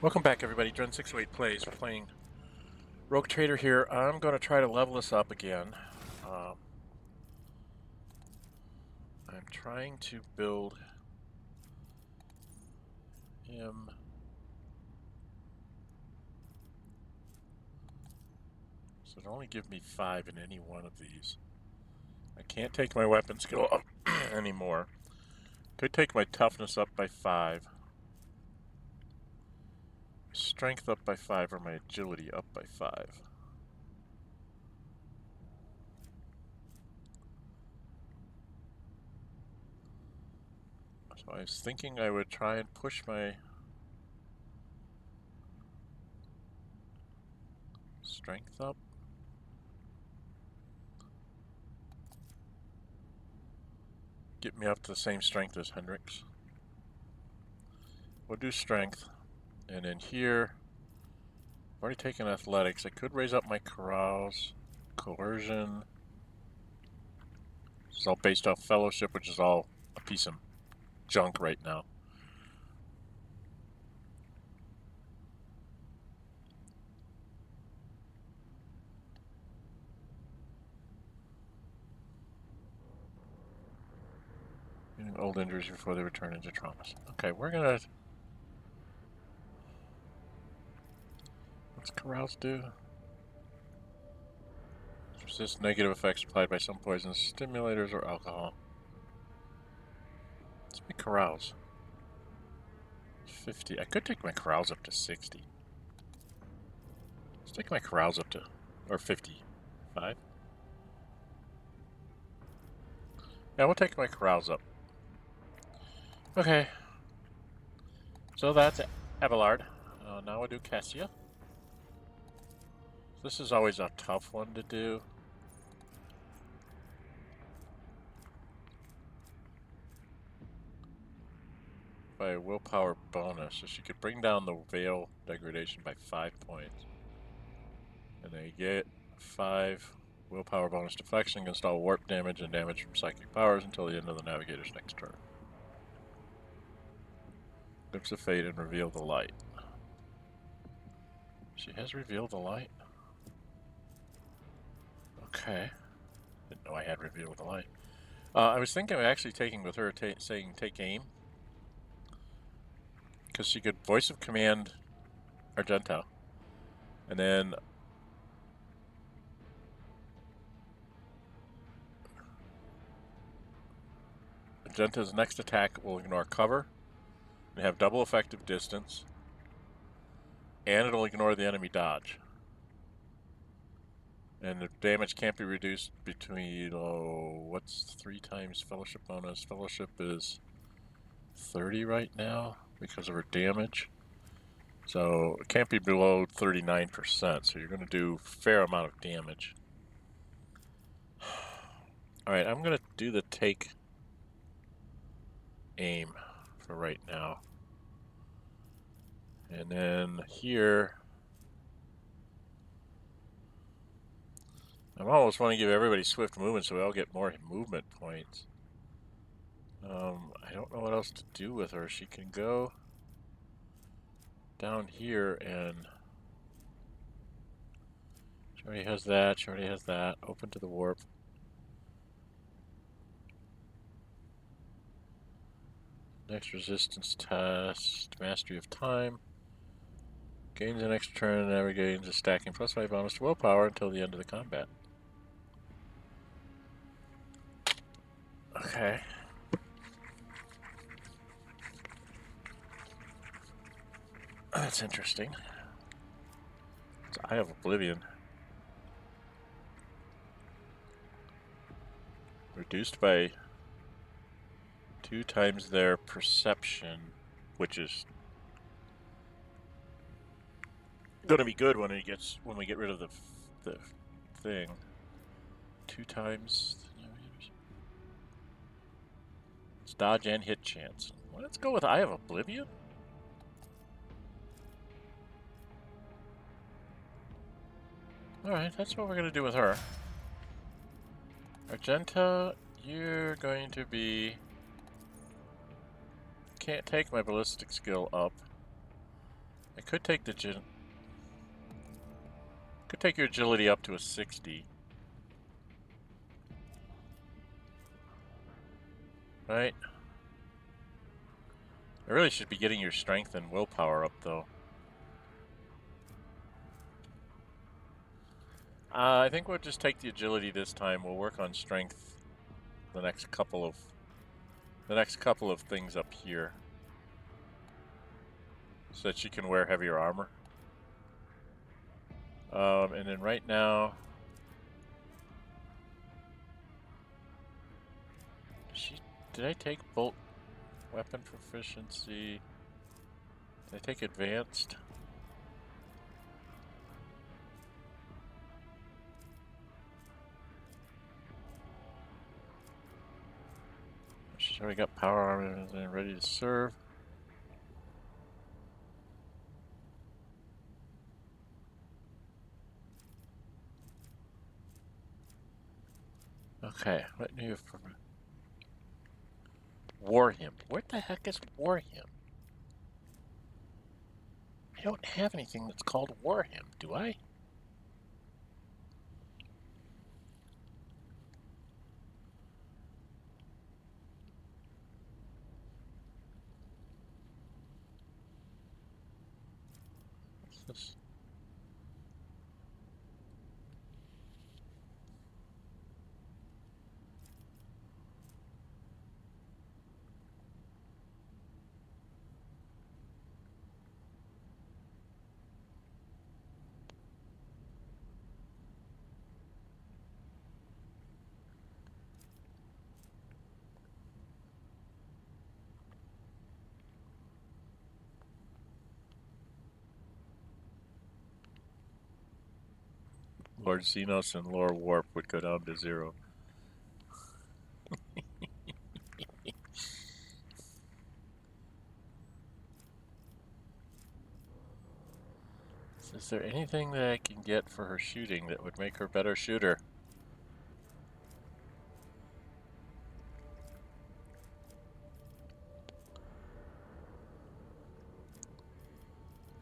Welcome back, everybody. Dren608 plays. We're playing Rogue Trader here. I'm going to try to level this up again. I'm trying to build him. So it'll only give me 5 in any one of these. I can't take my weapon skill up anymore. Could take my toughness up by 5. Strength up by 5, or my agility up by 5. So I was thinking I would try and push my strength up. Get me up to the same strength as Heinrix. We'll do strength. And in here, I've already taken athletics. I could raise up my carouse, coercion. It's all based off fellowship, which is all a piece of junk right now. Old injuries before they return into traumas. Okay, we're gonna... What's carouse do? Resist negative effects applied by some poisons, stimulators, or alcohol. Let's make carouse 50. I could take my carouse up to 60. Let's take my carouse up to, or 55. Yeah, we'll take my carouse up. Okay. So that's Abelard. Now we'll do Cassia. This is always a tough one to do. By a willpower bonus, so she could bring down the veil degradation by 5 points. And they get 5 willpower bonus deflection against all warp damage and damage from psychic powers until the end of the navigator's next turn. Glimpse of fate and reveal the light. She has revealed the light? Okay. Didn't know I had revealed the light. I was thinking of actually taking with her, saying take aim. Because she could voice of command Argenta. And then Argenta's next attack will ignore cover and have double effective distance. And it'll ignore the enemy dodge. And the damage can't be reduced between, what's 3 times fellowship bonus? Fellowship is 30 right now because of her damage. So it can't be below 39%, so you're going to do a fair amount of damage. Alright, I'm going to do the take aim for right now. And then here, I'm almost wanting to give everybody swift movement so we all get more movement points. I don't know what else to do with her. She can go down here and... She already has that, she already has that. Open to the warp. Next resistance test, mastery of time. Gains an extra turn and never gains a stacking plus 5 bonus to willpower until the end of the combat. Okay. That's interesting. It's Eye of Oblivion. Reduced by 2 times their perception, which is gonna be good when we get rid of the thing. 2 times. It's dodge and hit chance. Well, let's go with Eye of Oblivion. Alright, that's what we're gonna do with her. Argenta, you're going to be... Can't take my ballistic skill up. I could take the could take your agility up to a 60. Right? I really should be getting your strength and willpower up, though. I think we'll just take the agility this time. We'll work on strength the next couple of things up here, so that she can wear heavier armor. And then right now, did I take bolt weapon proficiency? Did I take advanced? She's already got power armor and ready to serve. Okay, what new for Warhammer? What the heck is Warhammer? I don't have anything that's called Warhammer, do I? What's this? Lord Xenos and Lore Warp would go down to 0. Is there anything that I can get for her shooting that would make her a better shooter?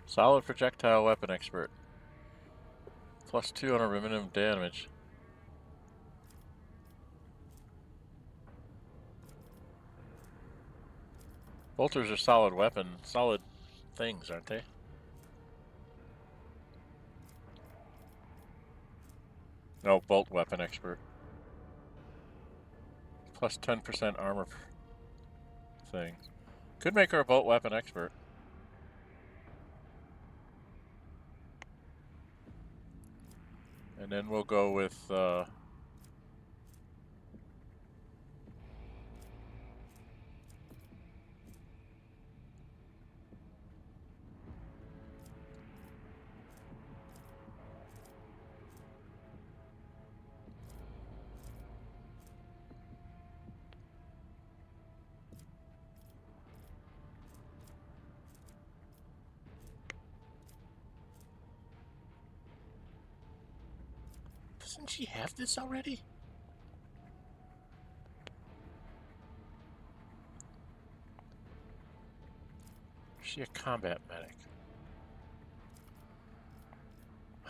Solid projectile weapon expert. +2 on her minimum damage. Bolters are solid solid things, aren't they? No, bolt weapon expert. +10% armor thing. Could make her a bolt weapon expert. And then we'll go with doesn't she have this already? Is she a combat medic?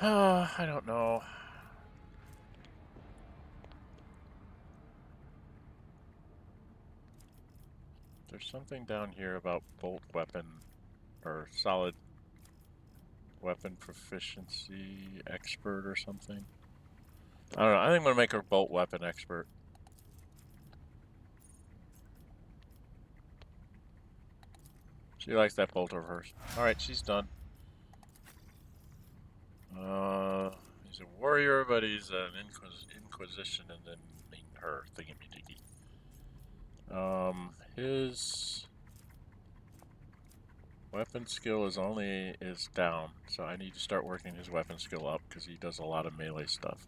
I don't know. There's something down here about bolt weapon or solid weapon proficiency expert or something. I don't know. I think I'm going to make her bolt weapon expert. She likes that bolt of hers. Alright, she's done. He's a warrior, but he's an inquisition and then her thingy-majiggy. His weapon skill is down, so I need to start working his weapon skill up because he does a lot of melee stuff.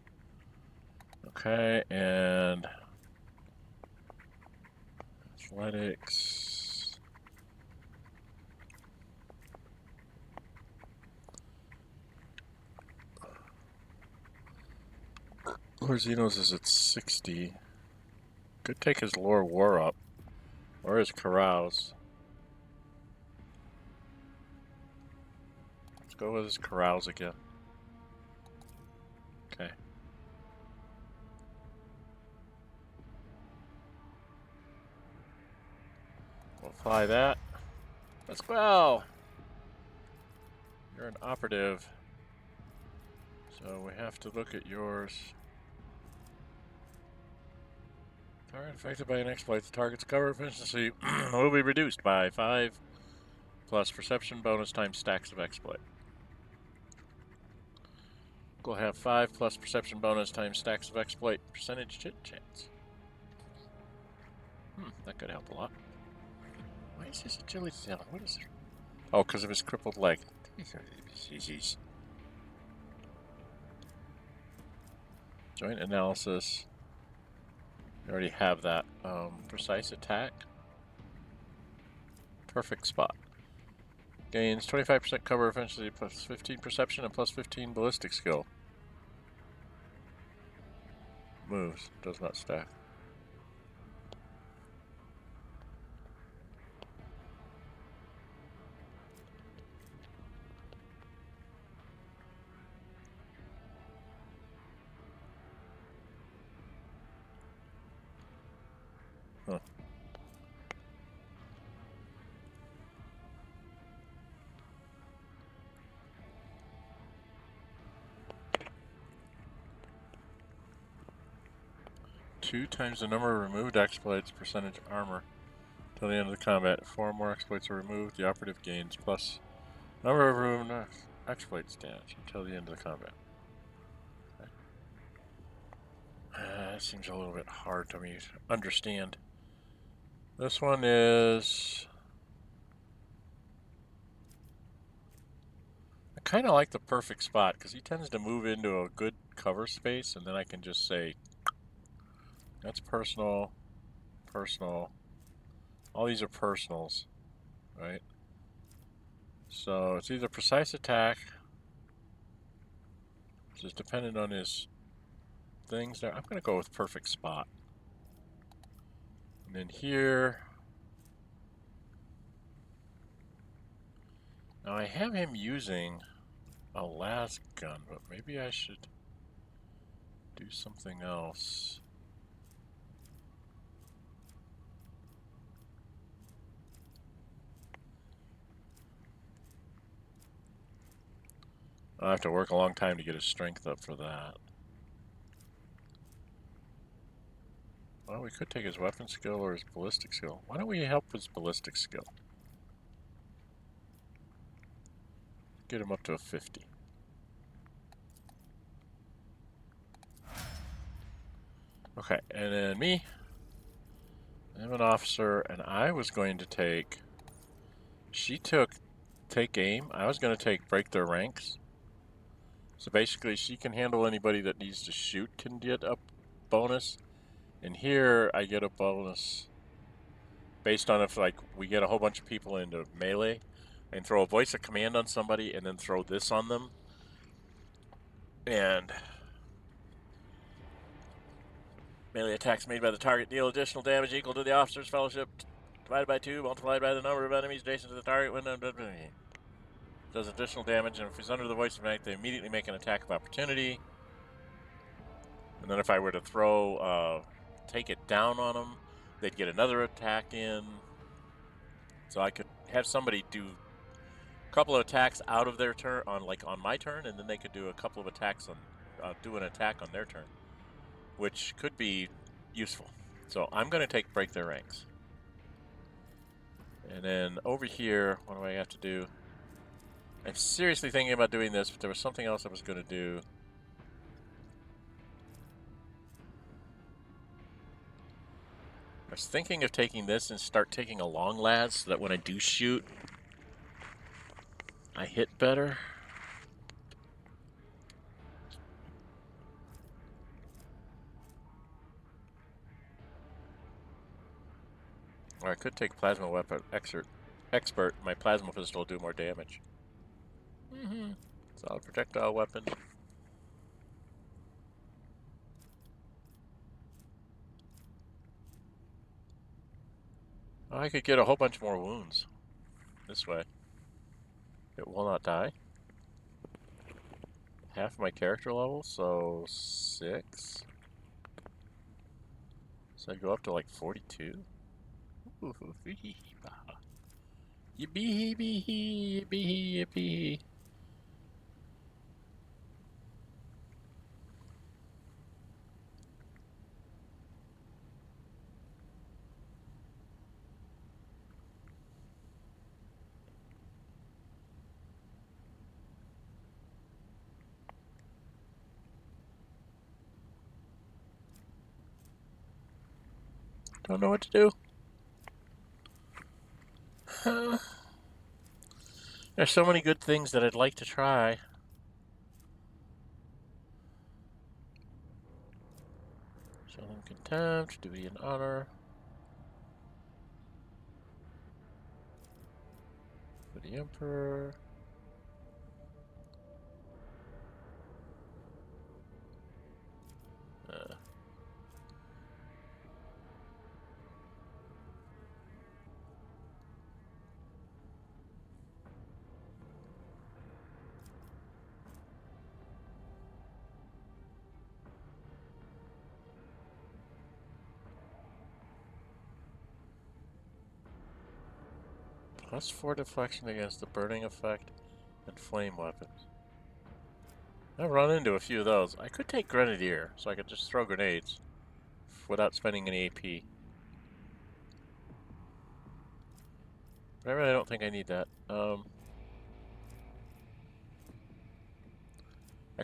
Okay, and athletics. Lord Xenos is at 60. Could take his Lore War up, or his Carouse. Let's go with his corrals again. Okay. We'll fly that. Let's go! You're an operative. So we have to look at yours. Target affected by an exploit. The target's cover efficiency will be reduced by 5 plus perception bonus times stacks of exploit. We'll have 5 plus perception bonus times stacks of exploit. Percentage chance. That could help a lot. Why is his agility down? What is it? Oh, because of his crippled leg. Joint analysis. We already have that. Precise attack. Perfect spot. Gains 25% cover efficiency, plus 15 perception, and plus 15 ballistic skill. Moves. Does not stack. Huh. Two times the number of removed exploits, percentage armor. Till the end of the combat. If 4 more exploits are removed, the operative gains plus number of removed exploits damage until the end of the combat. Okay. That seems a little bit hard to me to understand. This one is... I kind of like the perfect spot because he tends to move into a good cover space, and then I can just say, that's personal, personal. All these are personals, right? So it's either precise attack, which is dependent on his things there. I'm going to go with perfect spot. And then here, now I have him using a las gun, but maybe I should do something else. I'll have to work a long time to get his strength up for that. Well, we could take his weapon skill or his ballistic skill. Why don't we help his ballistic skill? Get him up to a 50. Okay, and then me. I'm an officer, and I was going to take... She took take aim. I was going to take break their ranks. So basically, she can handle anybody that needs to shoot can get a bonus. And here, I get a bonus based on if, like, we get a whole bunch of people into melee and throw a voice of command on somebody and then throw this on them. And melee attacks made by the target deal additional damage equal to the officer's fellowship divided by 2, multiplied by the number of enemies adjacent to the target when does additional damage, and if he's under the voice of command, they immediately make an attack of opportunity. And then if I were to throw, take it down on them, they'd get another attack in. So I could have somebody do a couple of attacks out of their turn, on my turn, and then they could do a couple of attacks on, do an attack on their turn, which could be useful. So I'm going to take break their ranks. And then over here, what do I have to do? I'm seriously thinking about doing this, but there was something else I was going to do. I was thinking of taking this and start taking a long las so that when I do shoot, I hit better. Or I could take plasma weapon expert. My plasma pistol will do more damage. Solid projectile weapon. Oh, I could get a whole bunch more wounds this way. It will not die. half my character level, so 6. So I go up to like 42. Ooh, yippee yippee yippee yippee. Don't know what to do. There's so many good things that I'd like to try. Show them contempt, duty and honor. For the Emperor. +4 deflection against the burning effect and flame weapons. I've run into a few of those. I could take Grenadier, so I could just throw grenades without spending any AP. But I really don't think I need that. I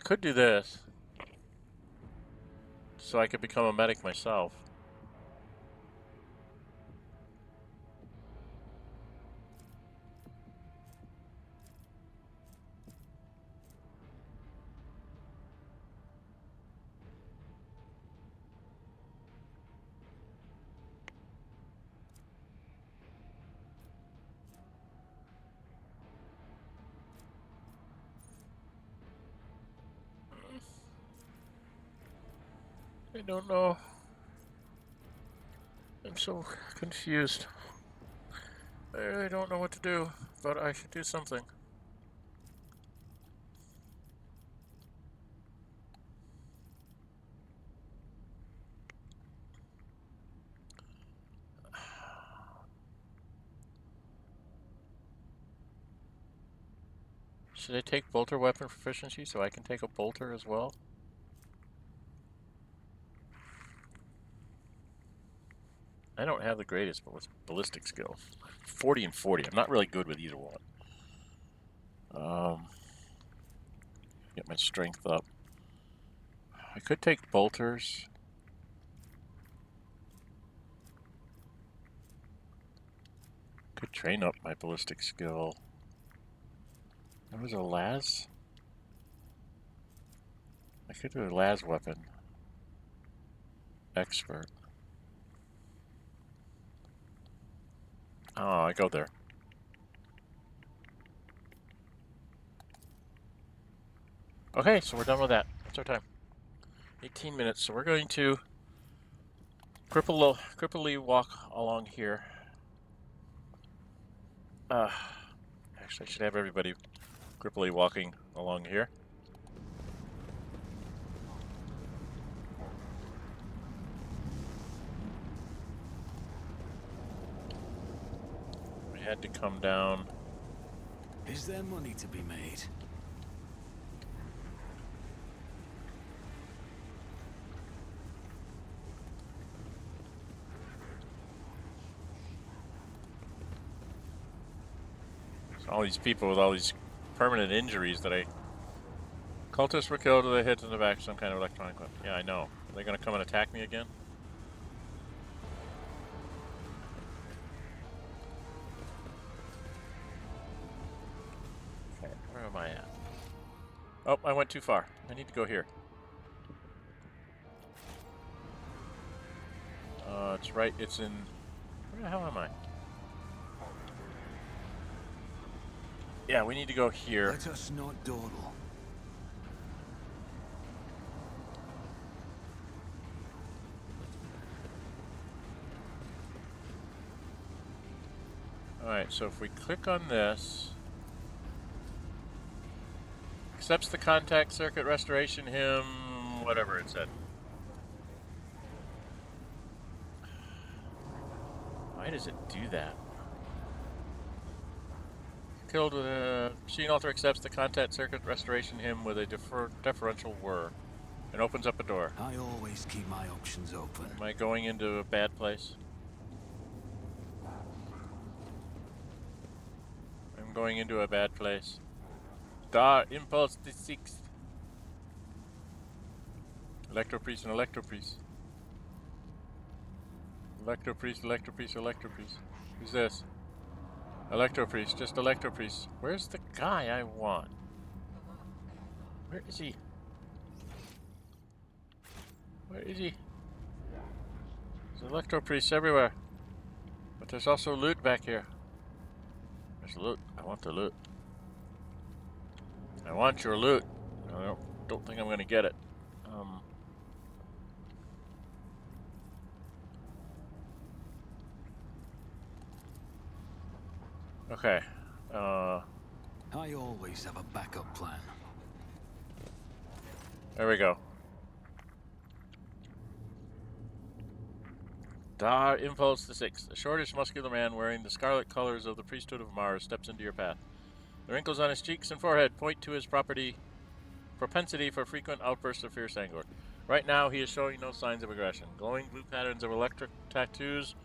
could do this, so I could become a medic myself. I don't know. I'm so confused. I really don't know what to do, but I should do something. Should I take bolter weapon proficiency so I can take a bolter as well? I don't have the greatest ballistic skill. 40 and 40. I'm not really good with either one. Get my strength up. I could take bolters. Could train up my ballistic skill. There was a las. I could do a las weapon. Expert. Oh, I go there. Okay, so we're done with that. What's our time? 18 minutes. So we're going to cripplely walk along here. Actually, I should have everybody cripplely walking along here. We had to come down. Is there money to be made? All these people with all these permanent injuries that Cultists were killed with a hit in the back of some kind of electronic weapon. Yeah, I know. Are they going to come and attack me again? Okay, where am I at? Oh, I went too far. I need to go here. It's right, it's in... Where the hell am I? Yeah, we need to go here. Let us not dawdle. Alright, so if we click on this... Accepts the contact circuit restoration hymn, whatever it said. Why does it do that? Killed with a machine alter accepts the contact circuit restoration hymn with a deferential whir and opens up a door. I always keep my options open. Am I going into a bad place? I'm going into a bad place. Dahr-Impulse VI. Electropriest and Electropriest. Electropriest, Electropriest, Electropriest. Who's this? Electropriest, just Electropriest. Where's the guy I want? Where is he? Where is he? There's Electropriests everywhere. But there's also loot back here. There's loot. I want the loot. I want your loot. I don't think I'm going to get it. Okay. I always have a backup plan. There we go. Dahr-Impulse VI. A shortish, muscular man wearing the scarlet colors of the priesthood of Mars steps into your path. The wrinkles on his cheeks and forehead point to his propensity for frequent outbursts of fierce anger. Right now, he is showing no signs of aggression. Glowing blue patterns of electric tattoos,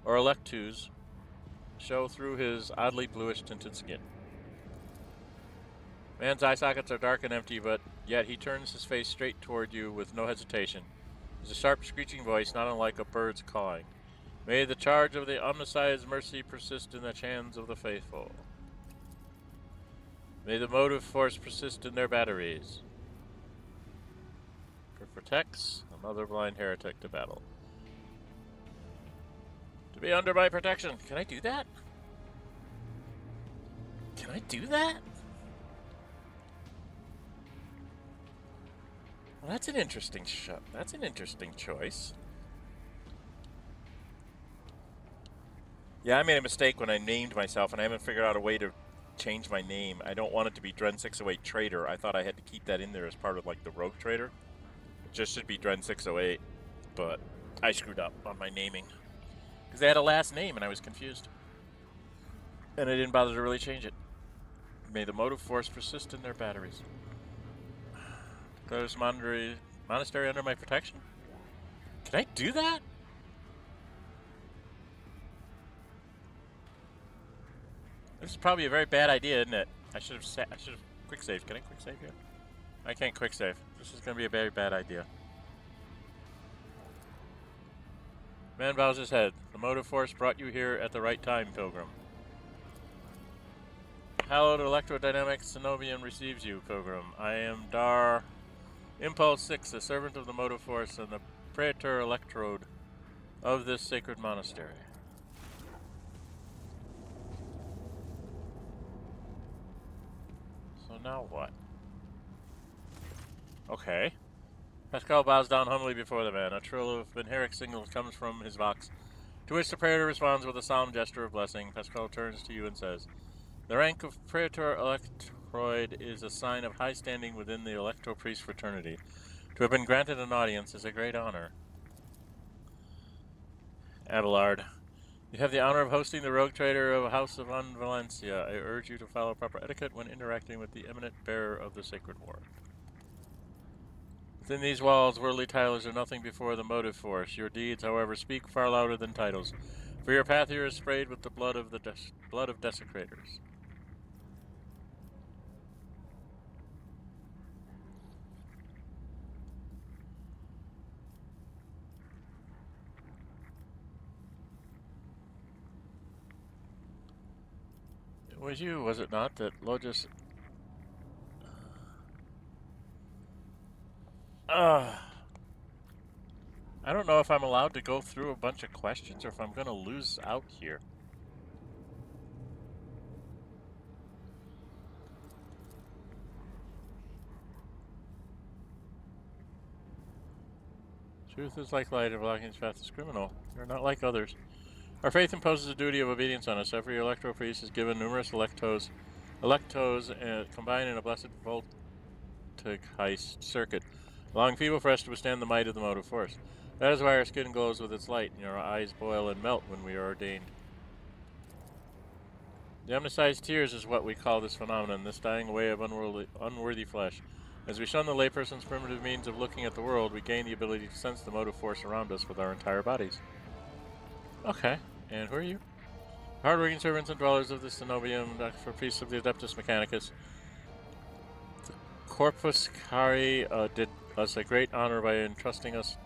or electus, show through his oddly bluish tinted skin. Man's eye sockets are dark and empty, but yet he turns his face straight toward you with no hesitation. His a sharp, screeching voice, not unlike a bird's cawing. May the charge of the Omnisci's mercy persist in the hands of the faithful. May the motive force persist in their batteries. Protects another blind heretic to battle. To be under my protection. Can I do that? Can I do that? Well, that's an interesting choice. Yeah, I made a mistake when I named myself, and I haven't figured out a way to change my name. I don't want it to be Dren608 Trader. I thought I had to keep that in there as part of like the Rogue Trader. It just should be Dren608, but I screwed up on my naming. Because they had a last name and I was confused. And I didn't bother to really change it. May the motive force persist in their batteries. Declare this monastery under my protection? Can I do that? This is probably a very bad idea, isn't it? I should have quick saved. Can I quick save here? I can't quick save. This is going to be a very bad idea. Man bows his head. The motive force brought you here at the right time, pilgrim. Hallowed Electrodynamic Cenobium receives you, pilgrim. I am Dahr-Impulse VI, the servant of the motive force and the praetor electrode of this sacred monastery. So now what? Okay. Pasqal bows down humbly before the man. A trill of Heinrix signals comes from his vox, to which the praetor responds with a solemn gesture of blessing. Pasqal turns to you and says, the rank of praetor electroid is a sign of high standing within the electro-priest fraternity. To have been granted an audience is a great honor. Abelard, you have the honor of hosting the rogue trader of House of Valencia. I urge you to follow proper etiquette when interacting with the eminent bearer of the sacred ward. Within these walls, worldly titles are nothing before the motive force. Your deeds, however, speak far louder than titles, for your path here is sprayed with the blood of desecrators. It was you, was it not, that Logis... I don't know if I'm allowed to go through a bunch of questions or if I'm going to lose out here. Truth is like light, and blocking its path is criminal. You're not like others. Our faith imposes a duty of obedience on us. Every electro priest is given numerous electos combined in a blessed voltaic heist circuit, allowing feeble flesh to withstand the might of the motive force. That is why our skin glows with its light, and our eyes boil and melt when we are ordained. The omnicized tears is what we call this phenomenon, this dying away of unworthy flesh. As we shun the layperson's primitive means of looking at the world, we gain the ability to sense the motive force around us with our entire bodies. Okay, and who are you? Hardworking servants and dwellers of the Cenobium, for peace of the Adeptus Mechanicus. The Corpus Cari did us a great honor by entrusting us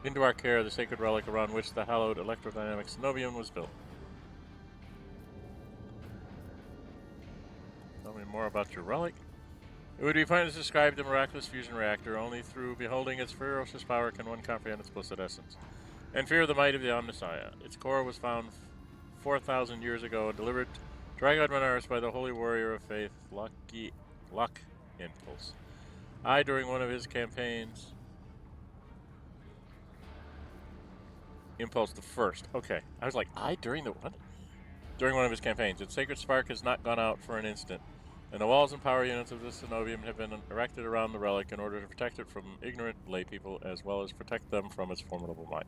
into our care the sacred relic around which the hallowed Electrodynamic Cenobium was built. Tell me more about your relic. It would be pointless to describe the miraculous fusion reactor. Only through beholding its ferocious power can one comprehend its blessed essence, and fear the might of the Omnissiah. Its core was found 4,000 years ago and delivered to Drygod Monaris by the holy warrior of faith, Impulse. During one of his campaigns... Impulse the First. Okay. I was like, during the what? During one of his campaigns. Its sacred spark has not gone out for an instant, and the walls and power units of the Cenobium have been erected around the relic in order to protect it from ignorant lay people, as well as protect them from its formidable might.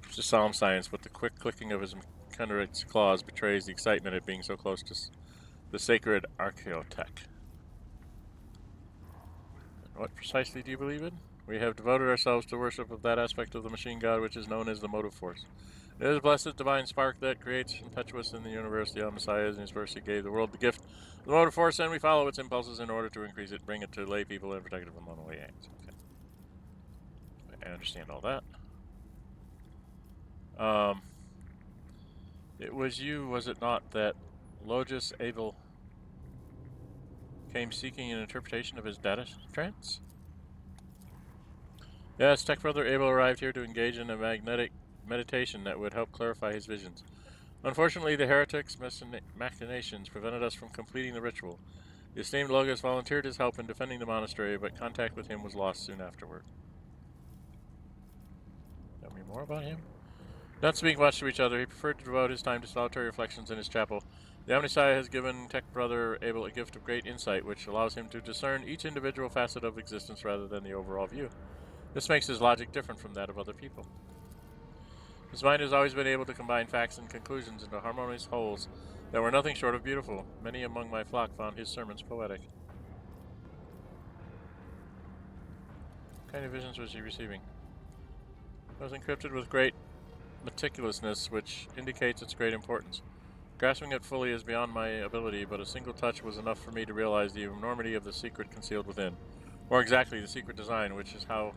It's a solemn silence, but the quick clicking of his Heinrix claws betrays the excitement at being so close to the sacred archaeotech. What precisely do you believe in? We have devoted ourselves to worship of that aspect of the machine god which is known as the motive force. It is a blessed divine spark that creates impetuous in the universe. The Omnissiah in his mercy gave the world the gift of the motive force, and we follow its impulses in order to increase it, bring it to lay people, and protect it from unholy aims. Okay. I understand all that. It was you, was it not, that Logis Abel came seeking an interpretation of his data trance? Yes, Tech Brother Abel arrived here to engage in a magnetic meditation that would help clarify his visions. Unfortunately, the heretic's machinations prevented us from completing the ritual. The esteemed Logos volunteered his help in defending the monastery, but contact with him was lost soon afterward. Tell me more about him? Not speaking much to each other, he preferred to devote his time to solitary reflections in his chapel. The Omnissiah has given Tech Brother Abel a gift of great insight, which allows him to discern each individual facet of existence rather than the overall view. This makes his logic different from that of other people. His mind has always been able to combine facts and conclusions into harmonious wholes that were nothing short of beautiful. Many among my flock found his sermons poetic. What kind of visions was he receiving? It was encrypted with great meticulousness, which indicates its great importance. Grasping it fully is beyond my ability, but a single touch was enough for me to realize the enormity of the secret concealed within. More exactly, the secret design, which is how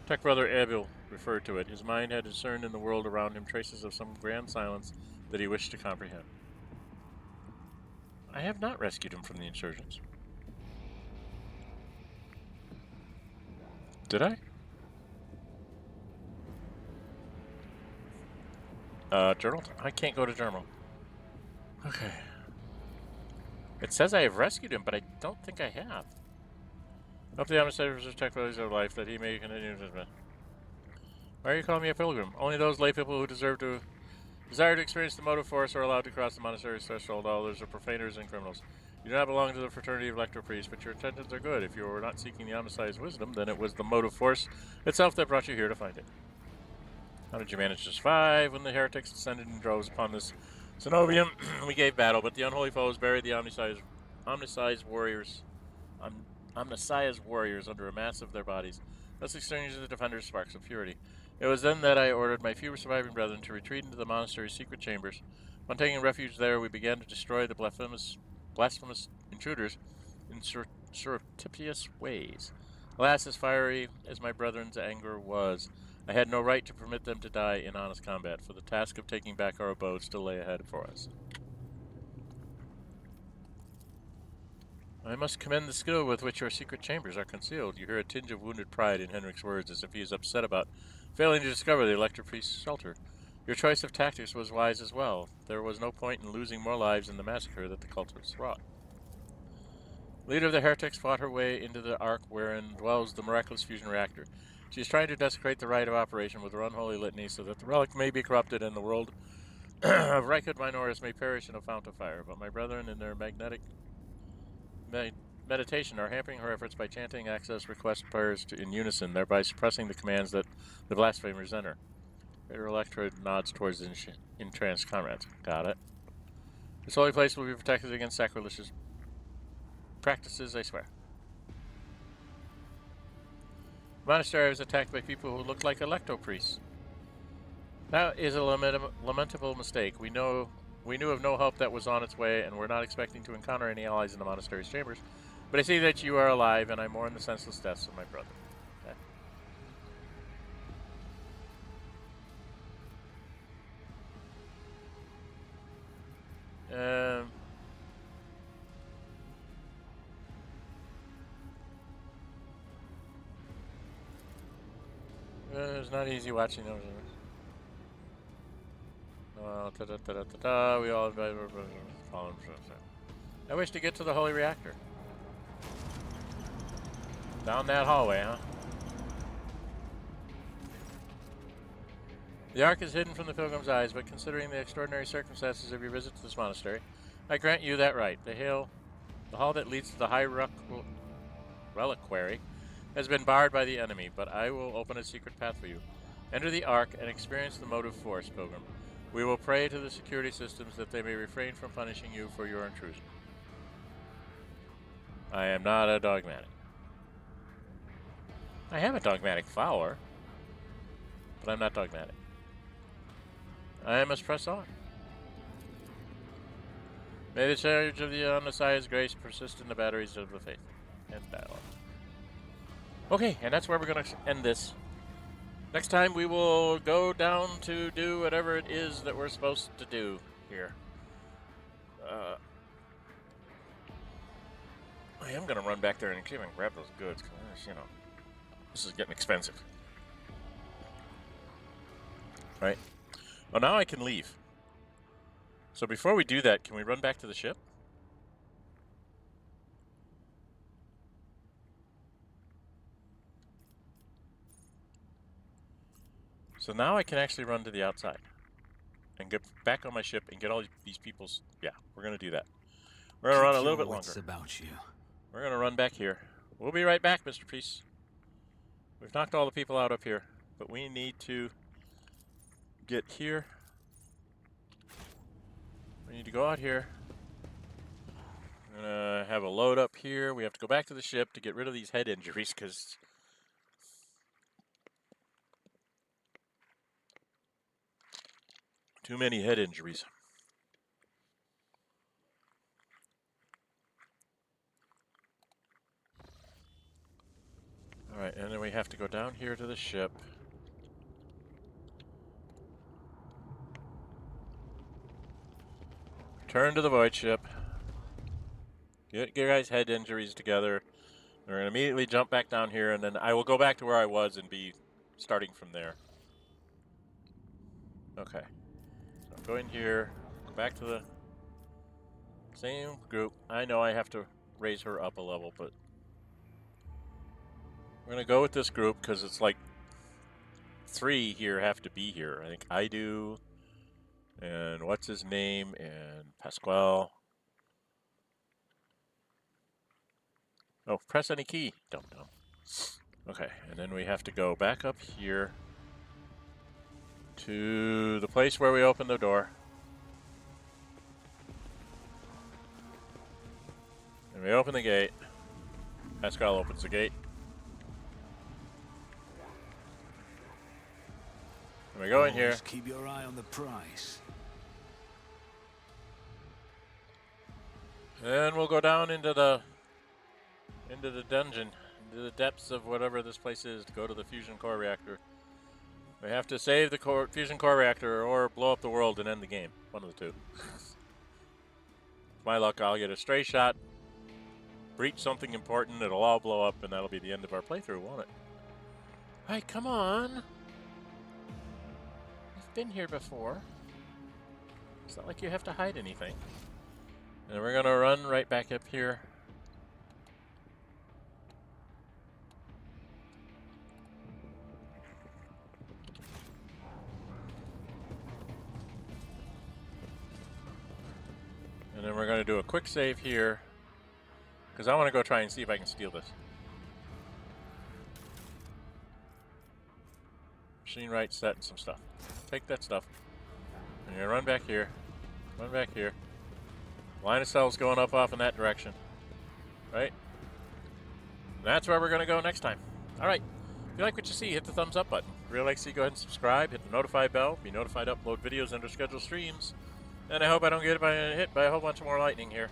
Tech Brother Abel referred to it. His mind had discerned in the world around him traces of some grand silence that he wished to comprehend. I have not rescued him from the insurgents. Did I? Journal? I can't go to journal. Okay. It says I have rescued him, but I don't think I have. Hope the Omnissiah protect values of life, that he may continue to... Why are you calling me a pilgrim? Only those lay people who desire to experience the motive force are allowed to cross the monastery's threshold. All others are profaners and criminals. You do not belong to the fraternity of electro priests, but your intentions are good. If you were not seeking the Omnissiah's wisdom, then it was the motive force itself that brought you here to find it. How did you manage to survive when the heretics descended in droves upon this Cenobium? We gave battle, but the unholy foes buried the Omnissiah's warriors under a mass of their bodies, thus extinguishing the defenders' sparks of purity. It was then that I ordered my few surviving brethren to retreat into the monastery's secret chambers. On taking refuge there, we began to destroy the blasphemous intruders in surreptitious ways. Alas, as fiery as my brethren's anger was, I had no right to permit them to die in honest combat, for the task of taking back our abode still lay ahead for us. I must commend the skill with which your secret chambers are concealed. You hear a tinge of wounded pride in Heinrix's words, as if he is upset about failing to discover the Electro Priest's shelter. Your choice of tactics was wise as well. There was no point in losing more lives in the massacre that the cultists wrought. Leader of the heretics fought her way into the ark wherein dwells the miraculous fusion reactor. She is trying to desecrate the rite of operation with her unholy litany so that the relic may be corrupted and the world of Reichud Minoris may perish in a fount of fire. But my brethren in their meditation are hampering her efforts by chanting access request prayers in unison, thereby suppressing the commands that the blasphemers enter. Greater Electrode nods towards the entranced comrades. Got it. This holy place will be protected against sacrilegious practices, I swear. The monastery was attacked by people who looked like electro-priests. That is a lamentable mistake. We knew of no help that was on its way, and we're not expecting to encounter any allies in the monastery's chambers. But I see that you are alive, and I mourn the senseless deaths of my brother. Okay. It's not easy watching those. We all follow. I wish to get to the holy reactor. Down that hallway, huh? The Ark is hidden from the pilgrim's eyes, but considering the extraordinary circumstances of your visit to this monastery, I grant you that right. The hall that leads to the high reliquary has been barred by the enemy, but I will open a secret path for you. Enter the Ark and experience the motive force, pilgrim. We will pray to the security systems that they may refrain from punishing you for your intrusion. I am not a dogmatic. I am a dogmatic follower, but I'm not dogmatic. I must press on. May the charge of the Messiah's grace persist in the batteries of the faith. End dialogue. Okay, and that's where we're going to end this. Next time we will go down to do whatever it is that we're supposed to do here. I am going to run back there and even grab those goods, because, you know, this is getting expensive. Right? Well, now I can leave. So before we do that, can we run back to the ship? So now I can actually run to the outside and get back on my ship and get all these people's... Yeah, we're going to do that. We're going to run a little bit longer. About you. We're going to run back here. We'll be right back, Mr. Priest. We've knocked all the people out up here, but we need to get here. We need to go out here. We're going to have a load up here. We have to go back to the ship to get rid of these head injuries, because... too many head injuries. Alright, and then we have to go down here to the ship. Turn to the void ship. Get your guys' head injuries together. We're going to immediately jump back down here, and then I will go back to where I was and be starting from there. Okay. So go in here, go back to the same group. I know I have to raise her up a level, but we're going to go with this group because it's like 3 here have to be here. I think I do, and what's his name, and Pasqal. Oh, press any key. Dum. Okay, and then we have to go back up here to the place where we opened the door. And we open the gate. Pasqal opens the gate. And we go in here. Keep your eye on the prize. And we'll go down into the dungeon, into the depths of whatever this place is, to go to the fusion core reactor. We have to save the fusion core reactor or blow up the world and end the game. One of the two. With my luck, I'll get a stray shot, breach something important, it'll all blow up, and that'll be the end of our playthrough, won't it? Hey, come on! You've been here before. It's not like you have to hide anything. And we're gonna run right back up here. And then we're going to do a quick save here. Because I want to go try and see if I can steal this. Machine right set and some stuff. Take that stuff. And you're gonna run back here. Run back here. Line of cells going up off in that direction. Right? And that's where we're gonna go next time. Alright. If you like what you see, hit the thumbs up button. If you really like to see, go ahead and subscribe. Hit the notify bell. Be notified to upload videos under scheduled streams. And I hope I don't get hit by a whole bunch more lightning here.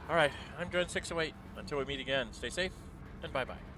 Alright, I'm Dren608. Until we meet again, stay safe and bye-bye.